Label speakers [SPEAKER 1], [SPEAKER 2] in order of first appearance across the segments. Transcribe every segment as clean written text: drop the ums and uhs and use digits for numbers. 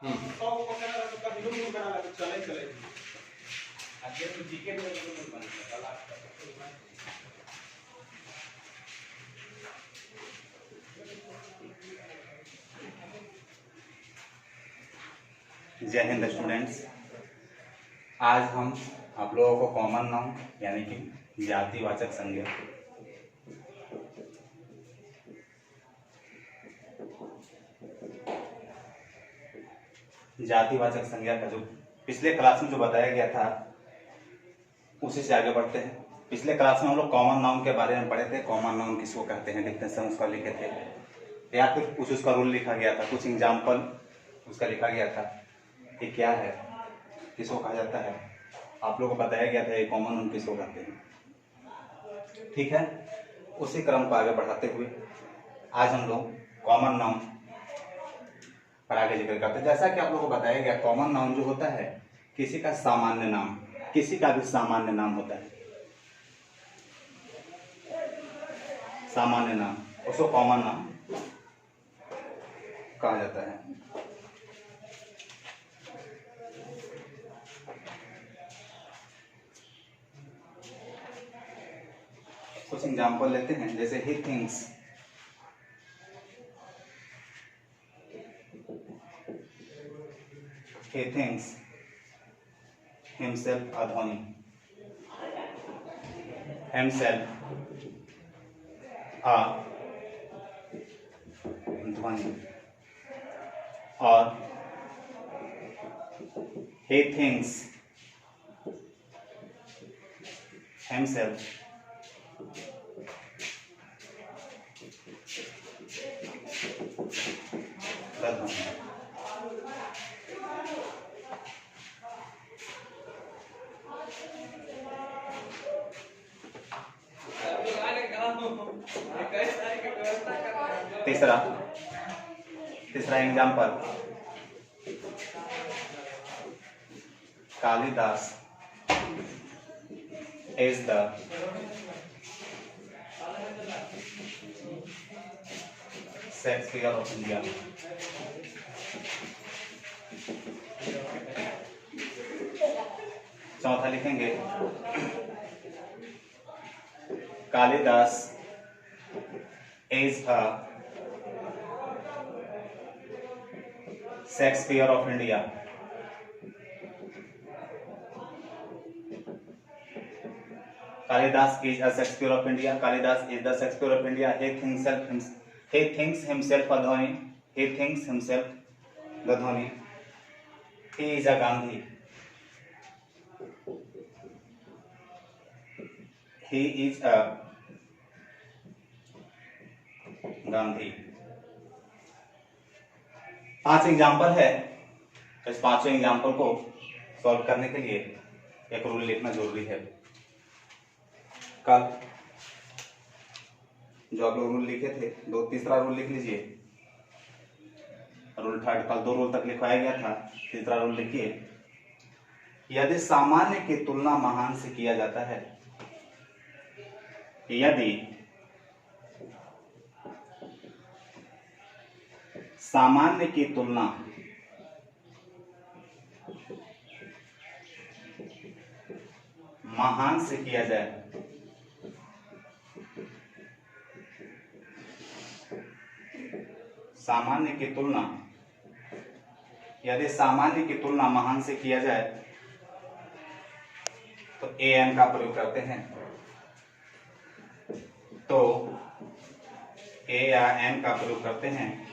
[SPEAKER 1] 100 को पकड़ा तो कभी नूर बना लगे चले चले आगे तो जीके में नूर बना लगा
[SPEAKER 2] जय हिंद स्टूडेंट्स। आज हम आप लोगों को कॉमन नाउन यानी कि जातिवाचक संज्ञा का जो पिछले क्लास में जो बताया गया था उसी से आगे बढ़ते हैं। पिछले क्लास में हम लोग कॉमन नाउन के बारे में पढ़े थे। कॉमन नाउन किसको कहते हैं, डिफिनेशन उसका लिखे थे या फिर कुछ उसका रूल लिखा गया था, कुछ एग्जाम्पल उसका लिखा गया था कि क्या है, किसको कहा जाता है। आप लोगों को बताया गया था ये कॉमन नाउन किसको कहते हैं। ठीक है, उसी क्रम को आगे बढ़ाते हुए आज हम लोग कॉमन नाउन पर आगे जिक्र करते हैं। जैसा कि आप लोगों को बताया गया, कॉमन नाउन जो होता है किसी का सामान्य नाम, किसी का भी सामान्य नाम होता है। सामान्य नाम उसको कॉमन नाम कहा जाता है। कुछ एग्जाम्पल लेते हैं, जैसे he thinks, he thinks himself a dhoni, himself a dhoni, और he thinks himself the dhoni। तीसरा example, Kalidas is the Shakespeare of India। चौथा लिखेंगे, Kalidas is a Shakespeare of India। Kalidas is a Shakespeare of India। Kalidas is the Shakespeare of India। He thinks himself a Dhoni। He thinks himself the Dhoni। He is a Gandhi। He is a Gandhi. 5 example है। इस 5 example को solve करने के लिए एक rule लिखना जरूरी है। कल जो आप लोग रूल लिखे थे, तीसरा रूल लिख लीजिए। रूल 3 कल 2 रूल तक लिखवाया गया था, तीसरा रूल लिखिए। यदि सामान्य की तुलना महान से किया जाता है, यदि सामान्य की तुलना महान से किया जाए, सामान्य की तुलना, यदि सामान्य की तुलना महान से किया जाए तो an का प्रयोग करते हैं। तो a या n का प्रयोग करते हैं।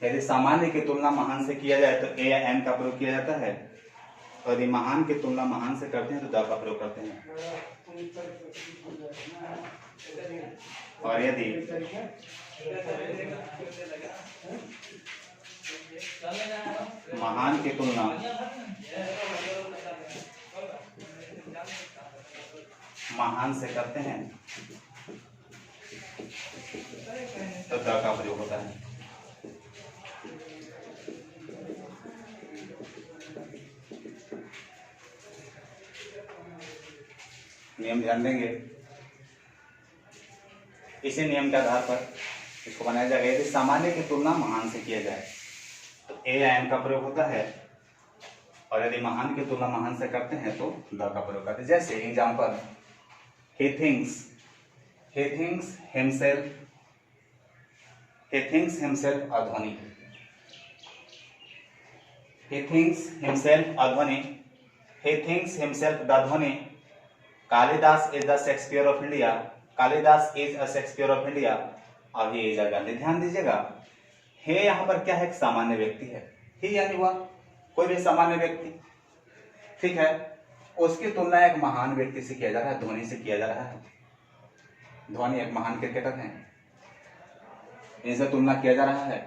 [SPEAKER 2] यदि सामान्य की तुलना महान से किया जाए तो a या n का प्रयोग किया जाता है, और यदि महान की तुलना महान से करते हैं तो द का प्रयोग करते हैं। और यदि महान की तुलना महान से करते हैं तो द का प्रयोग होता है। नियम ध्यान देंगे। इसी नियम के आधार पर इसको बनाया जाएगा। यदि सामान्य की तुलना महान से किया जाए तो ए या एन का प्रयोग होता है, और यदि महान की तुलना महान से करते हैं तो द का प्रयोग करते हैं। जैसे example, he thinks himself a ध्वनि, he thinks himself a ध्वनि, he thinks himself the ध्वनि, Kalidas is the Shakespeare of India, Kalidas is a Shakespeare of India, अब ये इज अ गांधी। ध्यान दीजिएगा, हे यहाँ पर क्या है, एक सामान्य व्यक्ति है, ही यानी वह कोई भी सामान्य व्यक्ति, ठीक है, उसकी तुलना एक महान व्यक्ति से किया जा रहा है, धोनी से किया जा रहा है। धोनी एक महान क्रिकेटर हैं, इनसे तुलना किया जा रहा है।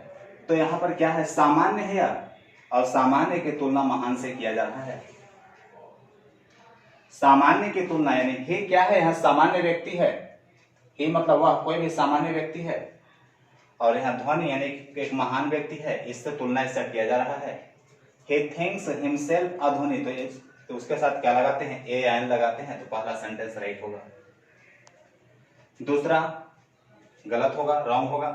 [SPEAKER 2] तो यहाँ पर क्या है, सामान्य है यार, और सामान्य की तुलना महान से किया जा रहा है। सामान्य की तुलना यानी हे क्या है, यहाँ सामान्य व्यक्ति है, हे मतलब वह कोई भी सामान्य व्यक्ति है, और यहाँ ध्वनि यानी एक महान व्यक्ति है, इससे तुलना इससे किया जा रहा है। he thinks himself a ध्वनि, तो उसके साथ क्या लगाते हैं, ए एन लगाते हैं, तो पहला सेंटेंस राइट होगा। दूसरा गलत होगा, रॉन्ग होगा,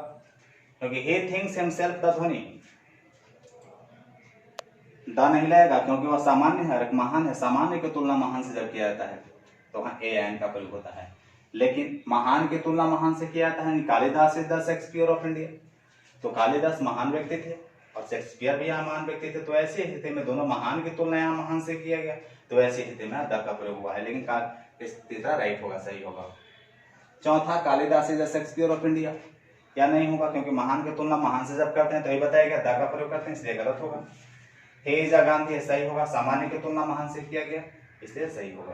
[SPEAKER 2] क्योंकि he thinks himself the ध्वनि, द नहीं लगेगा क्योंकि वह सामान्य है, एक महान है। सामान्य की तुलना महान से जब किया जाता है तो वहाँ ए एन का प्रयोग होता है। लेकिन महान की तुलना महान से किया जाता है, Kalidas is the Shakespeare of India, तो कालिदास महान व्यक्ति थे और शेक्सपियर भी यहाँ महान व्यक्ति थे, तो ऐसी स्थिति में दोनों महान की तुलना यहाँ महान से किया गया, तो ऐसी स्थिति में द का प्रयोग हुआ है। लेकिन तीसरा राइट होगा, सही होगा। चौथा, Kalidas is the Shakespeare of India, या नहीं होगा क्योंकि महान की तुलना महान से जब करते हैं तो ये बताया गया द का प्रयोग करते हैं, इसलिए गलत होगा। हे इज अ गांधी सही होगा, सामान्य की तुलना महान से किया गया, इसलिए सही होगा।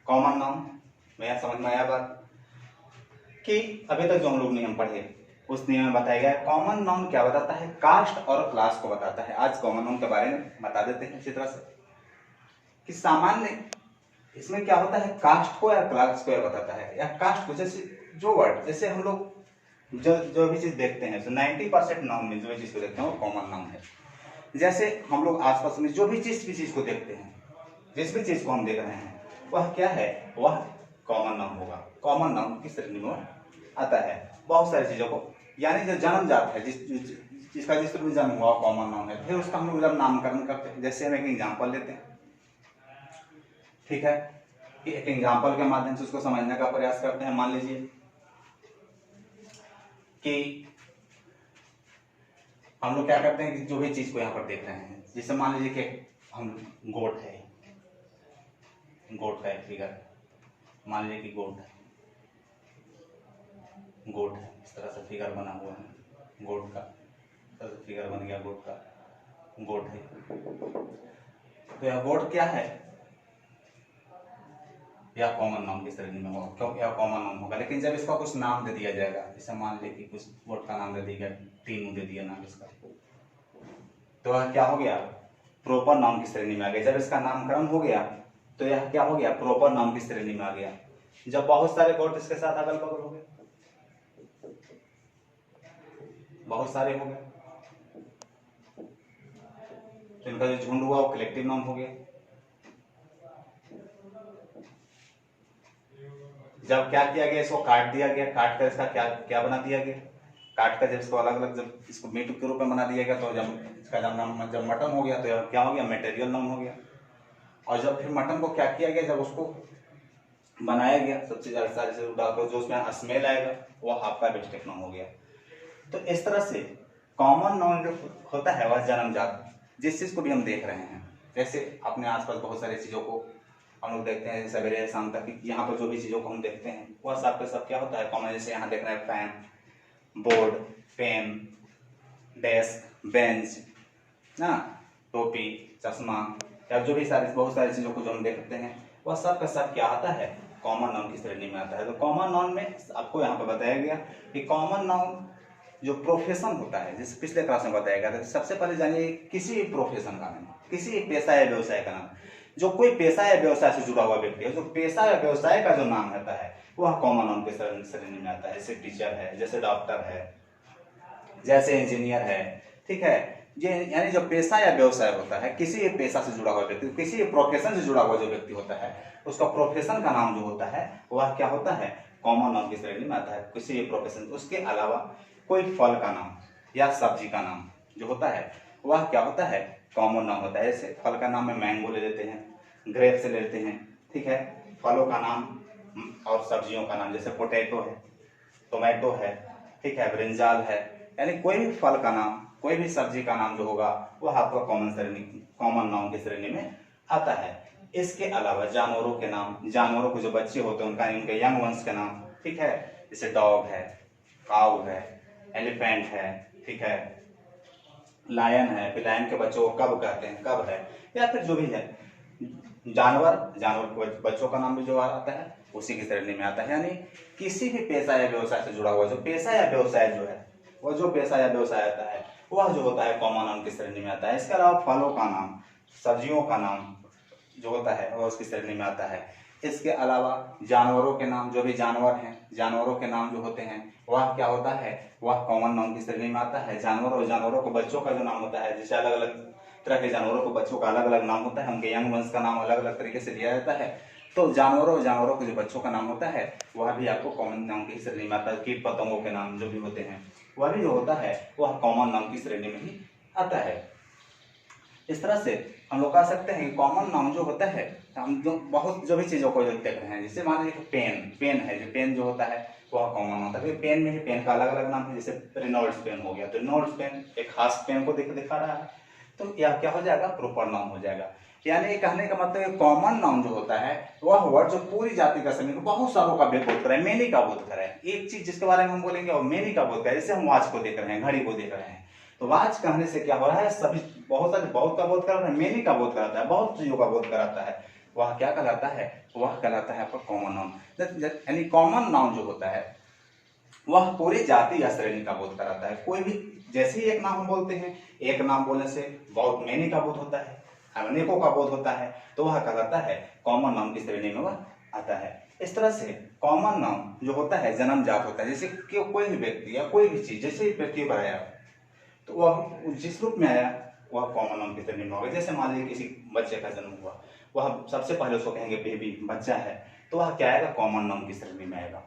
[SPEAKER 2] कॉमन नाउन में यह समझ में आया बात कि अभी तक जो हम लोग नियम पढ़े उस नियम में बताया गया कॉमन नाउन क्या बताता है, कास्ट और क्लास को बताता है। आज कॉमन नाउन के बारे में बता देते हैं इसी तरह से कि सामान्य इसमें क्या होता है, कास्ट को या क्लास को बताता है, या कास्ट को, जैसे जो वर्ड, जैसे हम लोग जो भी चीज देखते हैं, तो 90% नाउन में जो भी चीज को देखते हैं वो कॉमन नाउन है। जैसे हम लोग आसपास में जो भी चीज को देखते हैं, जिस भी चीज को हम देख रहे हैं वह क्या है, वह कॉमन नाउन होगा। कॉमन नाउन किस श्रेणी में आता है, बहुत सारी चीजों को, यानी जो जन्मजात है, जिसका जिस तरह जन्म हुआ कॉमन नाउन है, फिर उसका हम लोग जब नामकरण करते हैं। जैसे हम एक एग्जाम्पल लेते हैं, ठीक है, कि एक एग्जाम्पल के माध्यम से उसको समझने का प्रयास करते हैं। मान लीजिए कि हम लोग क्या करते हैं कि जो भी चीज को यहाँ पर देख रहे हैं, जैसे मान लीजिए कि हम गोट है, गोट का एक फिगर, मान लीजिए कि गोट है, इस तरह से फिगर बना हुआ है गोट का, इस तरह से फिगर बन गया गोट का, गोट है। तो यह गोट क्या है, या कॉमन नाउन की श्रेणी में होगा, क्योंकि यह कॉमन नाउन होगा। लेकिन जब इसका कुछ नाम दे दिया जाएगा, जैसे मान लीजिए कि कुछ गोट का नाम दे दिया, तीनू दे दिया नाम इसका, तो यह क्या हो गया, प्रॉपर नाउन की श्रेणी में आ गया। जब इसका नामकरण हो गया तो यह क्या हो गया, प्रॉपर नाउन की श्रेणी में आ गया। जब बहुत सारे गोट इसके साथ अगल बगल हो गए, बहुत सारे हो गए, तो इनका जो झुंड हुआ वो कलेक्टिव नाउन हो गया। जब क्या किया गया, इसको काट दिया गया, काट कर इसका क्या बना दिया गया, काट कर जब इसको अलग अलग, जब इसको मीट के रूप में बना दिया गया, तो जब इसका जब मटन हो गया तो क्या हो गया, मटेरियल नाउन हो गया। और जब फिर मटन को क्या किया गया, जब उसको बनाया गया, सब चीज सारी डालकर जो उसमें स्मेल आएगा वो आपका वेजिटेबल नाउन हो गया। तो इस तरह से कॉमन नाउन जो होता है वह जन्मजात, जिस चीज को भी हम देख रहे हैं, जैसे अपने आसपास बहुत सारी चीजों को हम लोग देखते हैं सवेरे शाम तक, यहाँ पर जो भी चीजों को हम देखते हैं वह सब के सब क्या होता है, कॉमन। जैसे यहाँ देख रहे हैं fan, board, pen, desk, bench ना, टोपी, चश्मा, या जो भी सारी बहुत सारी चीजों को जो हम देखते हैं वह सब का सब क्या आता है, कॉमन नाउन की श्रेणी में आता है। तो कॉमन नाउन में आपको यहाँ पर बताया गया कि कॉमन नाउन जो प्रोफेशन होता है, जैसे पिछले क्लास में बताया गया था, सबसे पहले जानिए किसी भी प्रोफेशन का नाम, किसी भी पेशा या व्यवसाय का नाम, जो कोई पेशा या व्यवसाय से जुड़ा हुआ व्यक्ति है, जो पेशा या व्यवसाय का जो नाम रहता है वह कॉमन नाउन के श्रेणी में आता है। जैसे टीचर है, जैसे डॉक्टर है, जैसे इंजीनियर है, ठीक है, ये यानी जो पेशा या व्यवसाय होता है, किसी भी पेशा से जुड़ा हुआ व्यक्ति, किसी भी प्रोफेशन से जुड़ा हुआ जो व्यक्ति होता है, उसका प्रोफेशन का नाम जो होता है वह क्या होता है, कॉमन नाउन की श्रेणी में आता है, किसी भी प्रोफेशन। उसके अलावा कोई फल का नाम या सब्जी का नाम जो होता है वह क्या होता है, कॉमन नाउन होता है। जैसे फल का नाम में मैंगो ले लेते हैं, ग्रेप से ले लेते हैं, ठीक है। फलों का नाम और सब्जियों का नाम जैसे पोटैटो है, टोमेटो है, ठीक है, ब्रिंजाल है, यानी कोई भी फल का नाम, कोई भी सब्जी का नाम जो होगा वह आपका कॉमन नाउन की श्रेणी में आता है। इसके अलावा जानवरों के नाम, जानवरों के जो बच्चे होते हैं उनका, उनके यंग वंस के नाम, ठीक है, जैसे डॉग है, काऊ है, एलिफेंट है, ठीक है, लायन है, फिर लायन के बच्चों को कब कहते हैं, कब है, या फिर जो भी है जानवर के बच्चों का नाम भी जो आता है उसी की श्रेणी में आता है। यानी किसी भी पेशा या व्यवसाय से जुड़ा हुआ जो पेशा या व्यवसाय जो है, वो जो पेशा या व्यवसाय आता है वह जो होता है कॉमन नाउन की श्रेणी में आता है। इसके अलावा फलों का नाम, सब्जियों का नाम जो होता है वह उसकी श्रेणी में आता है। इसके अलावा जानवरों के नाम, जो भी जानवर हैं, जानवरों के नाम जो होते हैं वह क्या होता है, वह कॉमन नाउन की श्रेणी में आता है। जानवरों को बच्चों का जो नाम होता है, जैसे अलग अलग तरह के जानवरों को बच्चों का अलग अलग नाम होता है, उनके यंग वंश का नाम अलग अलग तरीके से लिया जाता है। तो जानवरों के जो बच्चों का नाम होता है वह भी आपको कॉमन नाउन की श्रेणी में आता है। कीट पतंगों के नाम जो भी होते हैं वह भी जो होता है वह कॉमन नाउन की श्रेणी में ही आता है। इस तरह से हम लोग कह सकते हैं कि कॉमन नाउन जो होता है, हम जो भी चीजों को जो देख रहे हैं, जैसे मान लीजिए पेन है, जो पेन जो होता है वह कॉमन होता है। पेन में ही पेन का अलग अलग नाम है, जैसे रेनॉल्ड्स पेन हो गया, तो रेनॉल्ड्स पेन एक खास पेन को दिखा रहा है, तो यह क्या हो जाएगा, प्रॉपर नाउन हो जाएगा। यानी कहने का मतलब कॉमन नाउन जो होता है वह वर्ड जो पूरी जाति का सभी बहुत सारों का बोध करे, मेनी का बोध करे। एक चीज जिसके बारे में हम बोलेंगे और मेनी का बोध करे, जैसे हम वॉच को देख रहे हैं, घड़ी को देख रहे हैं, तो वॉच कहने से क्या हो रहा है, सभी बहुत का बोध कराता है, मेनी का बोध कराता है, बहुत चीजों का बोध कराता है। वह क्या कहलाता है, वह कहलाता है आपका कॉमन नाउन। यानी कॉमन नाउन जो होता है वह पूरी जाति या श्रेणी का बोध कराता है। कोई भी जैसे ही एक नाम हम बोलते हैं, एक नाम बोलने से बहुत मेनी का बोध होता है, अनेकों का बोध होता है, तो वह कहलाता है कॉमन नाउन की श्रेणी में वह आता है। इस तरह से कॉमन नाउन जो होता है जन्मजात होता है। जैसे कि कोई भी व्यक्ति या कोई भी चीज जैसे ही पृथ्वी पर आया तो वह जिस रूप में आया वह कॉमन नाउन की श्रेणी में होगा। जैसे मान लीजिए किसी बच्चे का जन्म हुआ, वह सबसे पहले उसको कहेंगे बेबी, बच्चा है, तो वह क्या आएगा, कॉमन नाउन की श्रेणी में आएगा।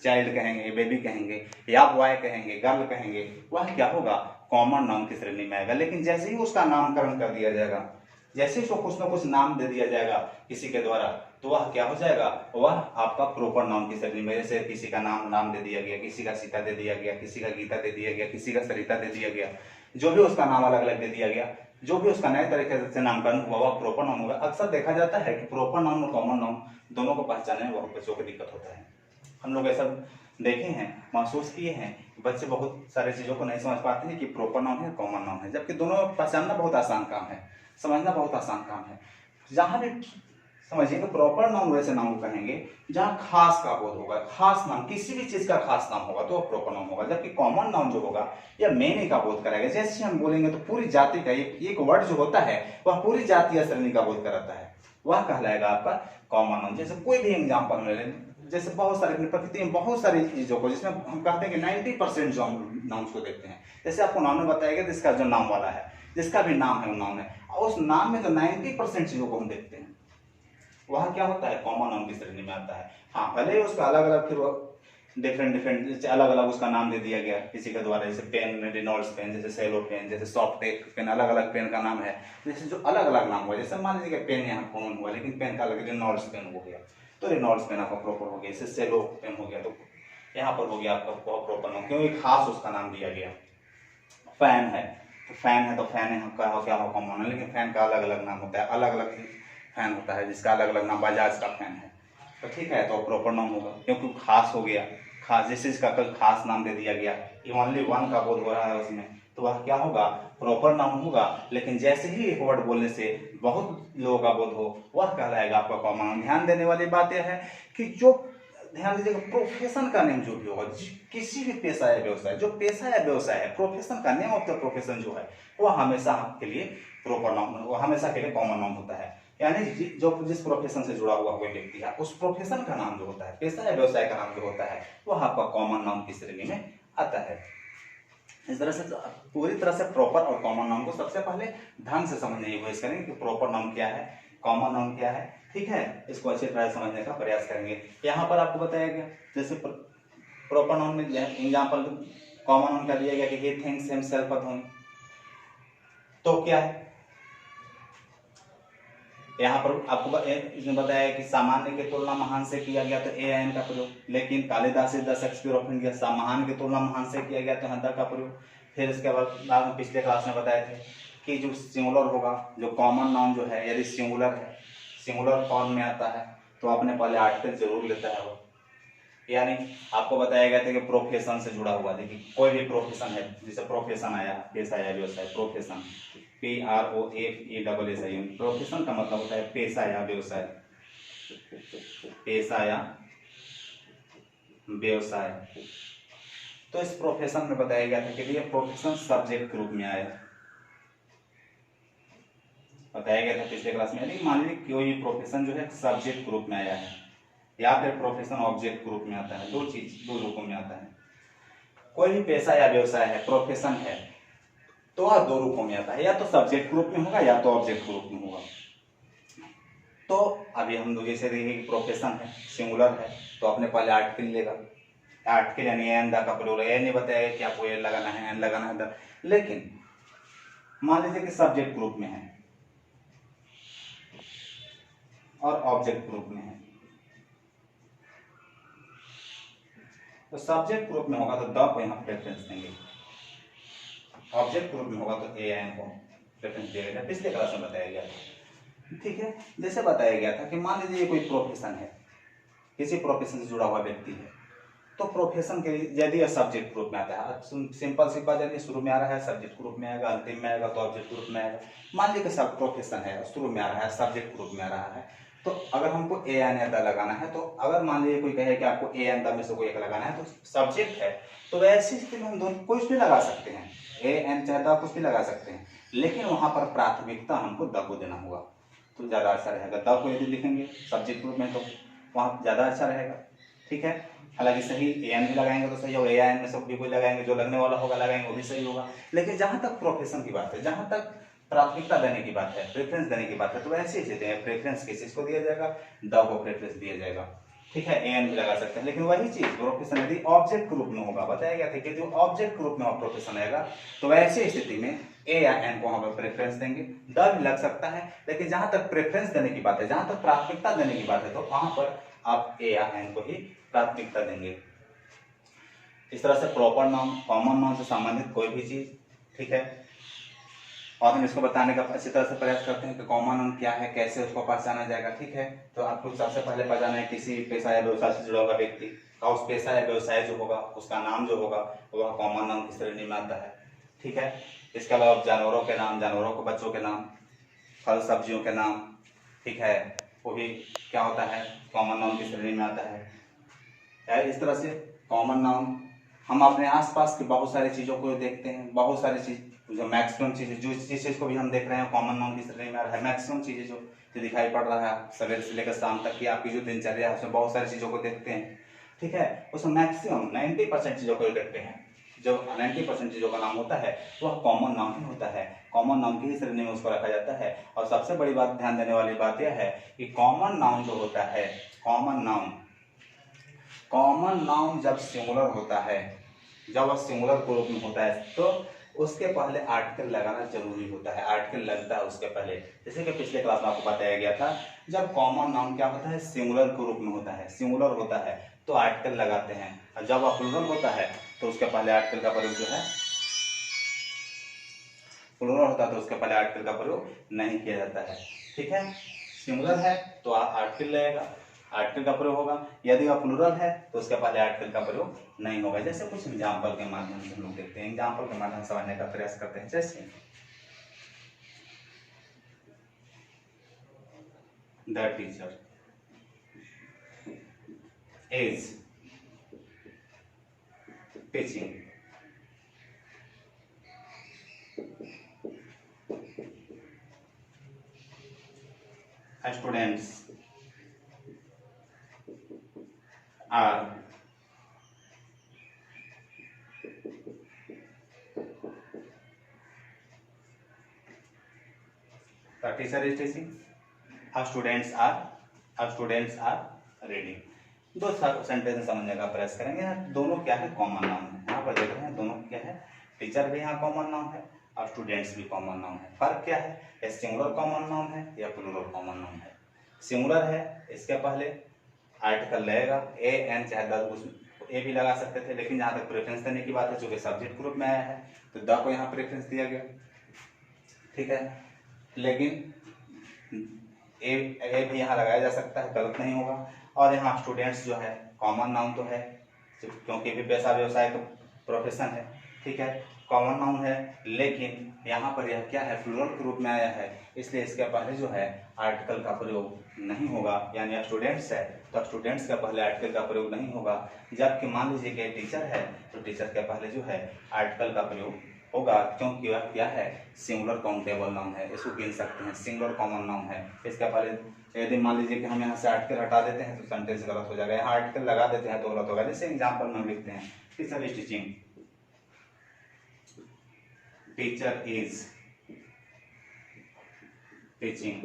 [SPEAKER 2] चाइल्ड कहेंगे, बेबी कहेंगे, या बॉय कहेंगे, गर्ल कहेंगे, वह क्या होगा, कॉमन नाउन की श्रेणी में आएगा। लेकिन जैसे ही उसका नामकरण कर दिया जाएगा, जैसे ही उसको कुछ ना कुछ नाम दे दिया जाएगा किसी के द्वारा, तो वह क्या हो जाएगा, वह आपका प्रॉपर नाउन की श्रेणी में। जैसे किसी का नाम दे दिया गया, किसी का सीता दे दिया गया, किसी का गीता दे दिया गया, किसी का सरिता दे दिया गया, जो भी उसका नाम अलग अलग दे दिया गया, जो भी उसका नए तरीके से नामकरण हुआ वह प्रॉपर नाउन होगा। अक्सर देखा जाता है कि प्रॉपर नाउन और कॉमन नाउन दोनों को पहचानने में बहुत बच्चों को दिक्कत होता है। हम लोग ऐसा देखे हैं, महसूस किए हैं, बच्चे बहुत सारी चीजों को नहीं समझ पाते हैं कि प्रॉपर नाउन है, कॉमन नाउन है, जबकि दोनों पहचानना बहुत आसान काम है, समझना बहुत आसान काम है। जहां भी समझिए कि प्रॉपर नाउन वैसे नाउन कहेंगे जहां खास का बोध होगा, खास नाम, किसी भी चीज का खास नाम होगा तो वह प्रॉपर नाउन होगा। जबकि कॉमन नाउन जो होगा यह मेनी का बोध कराएगा। जैसे हम बोलेंगे तो पूरी जाति का एक वर्ड जो होता है वह पूरी जाति या श्रेणी का बोध कराता है, वह कहलाएगा आपका कॉमन नाउन। जैसे कोई भी एग्जाम्पल ले लें, जैसे बहुत सारे प्रकृति में बहुत सारी चीजों को, जिसमें हम कहते हैं कि 90% जो हम नाउन्स को देखते हैं, जैसे आपको नाम में बताया गया जिसका जो नाम वाला है, जिसका भी नाम है वो नाम है, और उस नाम में जो 90% चीजों को हम देखते हैं वह क्या होता है, कॉमन नाउन की श्रेणी में आता है। हाँ, भले ही उसका अलग अलग फिर डिफरेंट अलग अलग उसका नाम दे दिया गया किसी के द्वारा, जैसे पेन में रेनॉल्ड्स पेन, जैसे सेलो पेन, जैसे सॉफ्ट पेन, अलग अलग पेन का नाम है, जैसे जो अलग अलग नाम हुआ। जैसे मान लीजिए पेन यहाँ कॉमन हुआ, लेकिन पेन का अलग रेनॉल्ड्स पेन हो गया, तो रेनॉल्ड्स पेन आपका प्रॉपर हो गया। जैसे सेलो पेन हो गया तो यहाँ पर हो गया आपका प्रॉपर नाम, क्योंकि खास उसका नाम दिया गया। फैन है तो फैन यहाँ का क्या हो, कॉमन है, लेकिन फैन का अलग अलग नाम होता है, अलग अलग फैन होता है जिसका अलग अलग नाम, बजाज का फैन है, तो ठीक है, तो प्रॉपर नाम होगा क्योंकि खास हो गया। खास जैसे इसका कोई खास नाम दे दिया गया, ओनली वन का बोध हो रहा है उसमें, तो वह क्या होगा, प्रॉपर नाम होगा। लेकिन जैसे ही एक वर्ड बोलने से बहुत लोगों का बोध हो, वह कहलाएगा आपका कॉमन नाउन। ध्यान देने वाली बात यह है कि जो ध्यान दीजिएगा, प्रोफेशन का नेम जो भी होगा, किसी भी पेशा या व्यवसाय, जो पेशा या व्यवसाय है, प्रोफेशन का नेम ऑफ द प्रोफेशन जो है वह हमेशा आपके लिए प्रॉपर नाउन, वो हमेशा के लिए कॉमन नाउन होता है। यानी जो जिस प्रोफेशन से जुड़ा हुआ कोई व्यक्ति है, उस प्रोफेशन का नाम जो होता है, पेशा या व्यवसाय का नाम जो होता है, वह आपका कॉमन नाउन की श्रेणी में आता है। इस तरह से पूरी तरह से प्रॉपर और कॉमन नाउन को सबसे पहले ढंग से समझने की कोशिश करेंगे कि प्रॉपर नाउन क्या है, कॉमन नाउन क्या है, ठीक है। इसको अच्छी तरह समझने का प्रयास करेंगे। यहाँ पर आपको बताया गया जैसे प्रॉपर नाउन में एग्जाम्पल कॉमन नाउन का दिया गया कि he thinks himself a Dhoni, तो क्या है यहाँ पर आपको इसने बताया कि सामान्य की तुलना महान से किया गया तो ए एन का प्रयोग, लेकिन Kalidas is the Shakespeare of India, सामान्य की तुलना महान से किया गया तो द का प्रयोग। फिर इसके बाद में पिछले क्लास में बताए थे कि जो सिंगुलर होगा, जो कॉमन नाउन जो है यदि सिंगुलर है, सिंगुलर फॉर्म में आता है तो अपने पहले आर्टिकल जरूर लेता है वो। यानी आपको बताया गया था कि प्रोफेशन से जुड़ा हुआ, देखिए कोई भी प्रोफेशन है, जैसे प्रोफेशन आया, पेशा या व्यवसाय, प्रोफेशन PROFESSION, प्रोफेशन का मतलब होता है पेशा या व्यवसाय, पेशा या व्यवसाय। तो इस प्रोफेशन में बताया गया था कि ये प्रोफेशन सब्जेक्ट के रूप में आया, बताया गया था पिछले क्लास में। यदि मान लीजिए कोई प्रोफेशन जो है सब्जेक्ट ग्रुप में आया है या फिर प्रोफेशन ऑब्जेक्ट ग्रुप में आता है, दो रूपों में आता है। कोई भी पेशा या व्यवसाय है, प्रोफेशन है, तो वह दो रूपों में आता है, या तो सब्जेक्ट ग्रुप में होगा या तो ऑब्जेक्ट ग्रुप में होगा। तो अभी हम लोग जैसे देखेंगे कि प्रोफेशन है, सिंगुलर है, तो अपने पहले आर्टिकल लेगा, आर्टिकल यानी एन दा का प्रयोग, ये नहीं बताएगा कि आपको एन लगाना है, एन लगाना है दा। लेकिन मान लीजिए कि सब्जेक्ट ग्रुप में है और ऑब्जेक्ट ग्रुप में है, तो सब्जेक्ट ग्रुप में होगा तो द को यहाँ प्रेफरेंस देंगे, ऑब्जेक्ट ग्रुप में होगा तो ए एन को प्रेफरेंस दिया गया, पिछले क्लास में बताया गया था, ठीक है। जैसे बताया गया था कि मान लीजिए कोई प्रोफेशन है, किसी प्रोफेशन से जुड़ा हुआ व्यक्ति है, तो प्रोफेशन के यदि सब्जेक्ट ग्रुप में आता है, सिंपल सी बात है, शुरू में आ रहा है सब्जेक्ट ग्रुप में आएगा, अंतिम में आएगा तो ऑब्जेक्ट ग्रुप में आएगा। मान लीजिए कि सब प्रोफेशन है, शुरू में आ रहा है, सब्जेक्ट ग्रुप में आ रहा है, तो अगर हमको ए एन द लगाना है, तो अगर मान लीजिए कोई कहे कि आपको ए एन द में से कोई एक लगाना है, तो सब्जेक्ट है, तो वैसी स्थिति में हम दोनों कुछ भी लगा सकते हैं, ए एन चाहे द कुछ भी लगा सकते हैं, लेकिन वहां पर प्राथमिकता हमको द को देना होगा, तो ज्यादा अच्छा रहेगा। द को यदि लिखेंगे सब्जेक्ट ग्रुप में तो वहां ज्यादा अच्छा रहेगा, ठीक है। हालांकि सही ए एन भी लगाएंगे तो सही होगा, ए एन में सब भी कोई लगाएंगे, जो लगने वाला होगा लगाएंगे वो भी सही होगा। लेकिन जहां तक प्रोफेशन की बात है, जहां तक प्राथमिकता देने की बात है, प्रेफरेंस देने की बात है, तो ऐसे ही देते हैं, प्रेफरेंस किस को दिया जाएगा, द को प्रेफरेंस दिया जाएगा, ठीक है। ए एन भी लगा सकते हैं, लेकिन वही चीज प्रोफेशन यदि ऑब्जेक्ट ग्रुप में होगा, बताया गया था कि जो ऑब्जेक्ट ग्रुप में प्रोफेशन आएगा तो ऐसी स्थिति में ए या एन को वहां पर प्रेफरेंस देंगे, द भी लग सकता है, लेकिन जहां तक प्रेफरेंस देने की बात है, जहां तक प्राथमिकता देने की बात है, तो वहां पर आप ए या एन को ही प्राथमिकता देंगे। इस तरह से प्रॉपर नाउन, कॉमन नाउन से संबंधित कोई भी चीज, ठीक है, और हम इसको बताने का अच्छी तरह से प्रयास करते हैं कि कॉमन नाउन क्या है, कैसे उसको पहचाना जाएगा, ठीक है। तो आपको सबसे पहले पहचाना है किसी पेशा या व्यवसाय से जुड़ा हुआ व्यक्ति का, उस पेशा या व्यवसाय जो होगा उसका नाम जो होगा वह कॉमन नाउन की श्रेणी में आता है, ठीक है। इसके अलावा जानवरों के नाम, जानवरों के बच्चों के नाम, फल सब्जियों के नाम, ठीक है, वो भी क्या होता है, कॉमन नाउन की श्रेणी में आता है। इस तरह से कॉमन नाउन हम अपने आसपास की बहुत सारी चीजों को देखते हैं, बहुत सारी चीज, जो मैक्सिमम चीजें, जो जिस चीज को भी हम देख रहे हैं कॉमन नाउन की श्रेणी में आ रहा है, मैक्सिमम चीजें जो दिखाई पड़ रहा है सवेरे से लेकर शाम तक की आपकी जो दिनचर्या है उसमें बहुत सारी चीजों को देखते हैं, ठीक है। उसमें मैक्सिमम 90% चीजों को देखते हैं, जो 90% चीजों का नाम होता है वह कॉमन नाउन ही होता है, कॉमन नाउन की श्रेणी में उसको रखा जाता है। और सबसे बड़ी बात, ध्यान देने वाली बात यह है कि कॉमन नाउन जो होता है, कॉमन नाउन जब सिंगुलर होता है, जब वह सिंगुलर के रूप में होता है तो उसके पहले आर्टिकल लगाना जरूरी होता है, आर्टिकल लगता है उसके पहले। जैसे कि पिछले क्लास में आपको बताया गया था, जब कॉमन नाउन क्या होता है, सिंगुलर के रूप में होता है, सिंगुलर होता है तो आर्टिकल लगाते हैं, और जब वह प्लूरल होता है तो उसके पहले आर्टिकल का प्रयोग जो है, प्लूरल होता है तो उसके पहले आर्टिकल का प्रयोग नहीं किया जाता है, ठीक है। सिंगुलर है तो आर्टिकल लगेगा, आर्टिकल का प्रयोग होगा, यदि वह प्लूरल है तो उसके पहले आर्टिकल का प्रयोग नहीं होगा। जैसे कुछ एग्जाम्पल के माध्यम से हम लोग देखते हैं, एग्जाम्पल के माध्यम से समझने का प्रयास करते हैं। जैसे the teacher is teaching students are teacher is teaching, students are reading. दो सेंटेंस समझने का प्रयास करेंगे। दोनों क्या है, कॉमन नाउन है। यहाँ पर देख रहे हैं दोनों क्या है, टीचर भी यहाँ कॉमन नाउन है और स्टूडेंट्स भी कॉमन नाउन है। फर्क क्या है, ये सिंगुलर कॉमन नाउन है या प्लूरल कॉमन नाउन है। सिंगुलर है, इसके पहले आर्टिकल लगेगा ए एन, चाहे द ए भी लगा सकते थे, लेकिन जहाँ तक प्रेफरेंस देने की बात है, जो कि सब्जेक्ट ग्रुप में आया है तो द को यहाँ प्रेफरेंस दिया गया, ठीक है। लेकिन ए भी यहाँ लगाया जा सकता है, गलत नहीं होगा। और यहाँ स्टूडेंट्स जो है कॉमन नाउन तो है, क्योंकि भी पेशा व्यवसाय का प्रोफेशन है, ठीक है, कॉमन नाउन है। लेकिन यहाँ पर यह क्या है, प्लूरल के रूप में आया है, इसलिए इसके पहले जो है आर्टिकल का प्रयोग नहीं होगा। यानी स्टूडेंट्स है तो स्टूडेंट्स के पहले आर्टिकल का प्रयोग नहीं होगा। जबकि मान लीजिए कि टीचर है तो टीचर के पहले जो है आर्टिकल का प्रयोग होगा, क्योंकि वह क्या है, सिंगुलर काउंटेबल नाउन है, इसको गिन सकते हैं, सिंगुलर कॉमन नाउन है। इसके पहले यदि मान लीजिए कि हम यहाँ से आर्टिकल हटा देते हैं तो सेंटेंस गलत हो जाएगा, यहाँ आर्टिकल लगा देते हैं तो गलत होगा। जैसे एग्जाम्पल में लिखते हैं, teacher is teaching, teacher is teaching,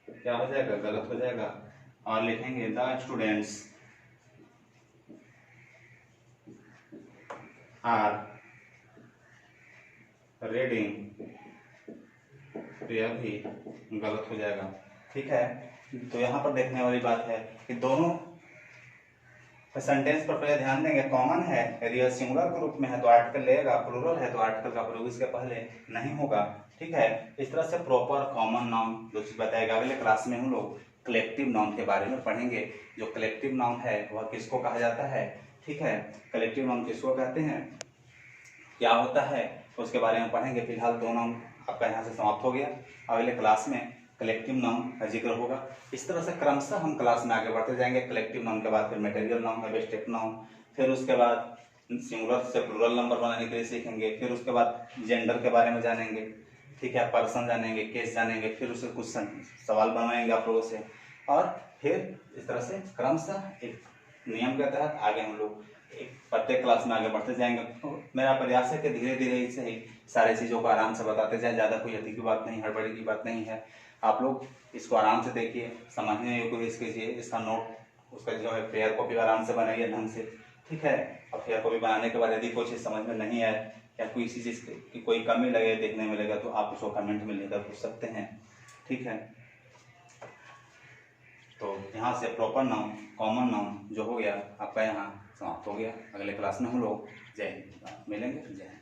[SPEAKER 2] क्या हो जाएगा, गलत हो जाएगा। और लिखेंगे द स्टूडेंट्स आर रीडिंग, तो यह भी गलत हो जाएगा, ठीक है। तो यहाँ पर देखने वाली बात है कि दोनों सेंटेंस पर पहले ध्यान देंगे, कॉमन है, यदि यह सिंगुलर के रूप में है तो आर्टिकल लेगा, प्लूरल है तो आर्टिकल का प्रयोग इसके पहले नहीं होगा, ठीक है। इस तरह से प्रॉपर कॉमन नाउन जो चीज बताएगा। अगले क्लास में हम लोग कलेक्टिव नाउन के बारे में पढ़ेंगे। जो कलेक्टिव नाउन है वह किसको कहा जाता है, ठीक है, कलेक्टिव नाउन किसको कहते हैं, क्या होता है, उसके बारे में पढ़ेंगे। फिलहाल दो नाउन आपका यहाँ से समाप्त हो गया। अगले क्लास में कलेक्टिव नाउन का जिक्र होगा। इस तरह से क्रमशः हम क्लास में आगे बढ़ते जाएंगे। कलेक्टिव नाउन के बाद फिर मटेरियल नाउन, एब्स्ट्रैक्ट नाउन, फिर उसके बाद सिंगुलर से प्लूरल नंबर बनाने के लिए सीखेंगे, फिर उसके बाद जेंडर के बारे में जानेंगे, ठीक है, पर्सन जानेंगे, केस जानेंगे, फिर उससे कुछ सवाल बनवाएंगे आप लोगों से, और फिर इस तरह से क्रमशः एक नियम के तहत आगे हम लोग प्रत्येक क्लास में आगे बढ़ते जाएंगे। तो मेरा प्रयास है कि धीरे धीरे इसे ही सारी चीज़ों को आराम से बताते जाए। ज़्यादा कोई अति की बात नहीं, हड़बड़ी की बात नहीं है। आप लोग इसको आराम से देखिए, समझने की कोशिश कीजिए। इसका नोट, उसका जो है फेयर कॉपी आराम से बनाइए ढंग से, ठीक है। और फेयर कॉपी बनाने के बाद यदि कोई चीज़ समझ में नहीं आए या कोई इसी चीज़ की कोई कमी लगे, देखने में लगे, तो आप उसको कमेंट में लेकर पूछ सकते हैं, ठीक है। तो यहाँ से प्रॉपर नाउन, कॉमन नाउन जो हो गया आपका यहाँ समाप्त हो गया। अगले क्लास में हम लोग जय हिंद मिलेंगे। जय हिंद।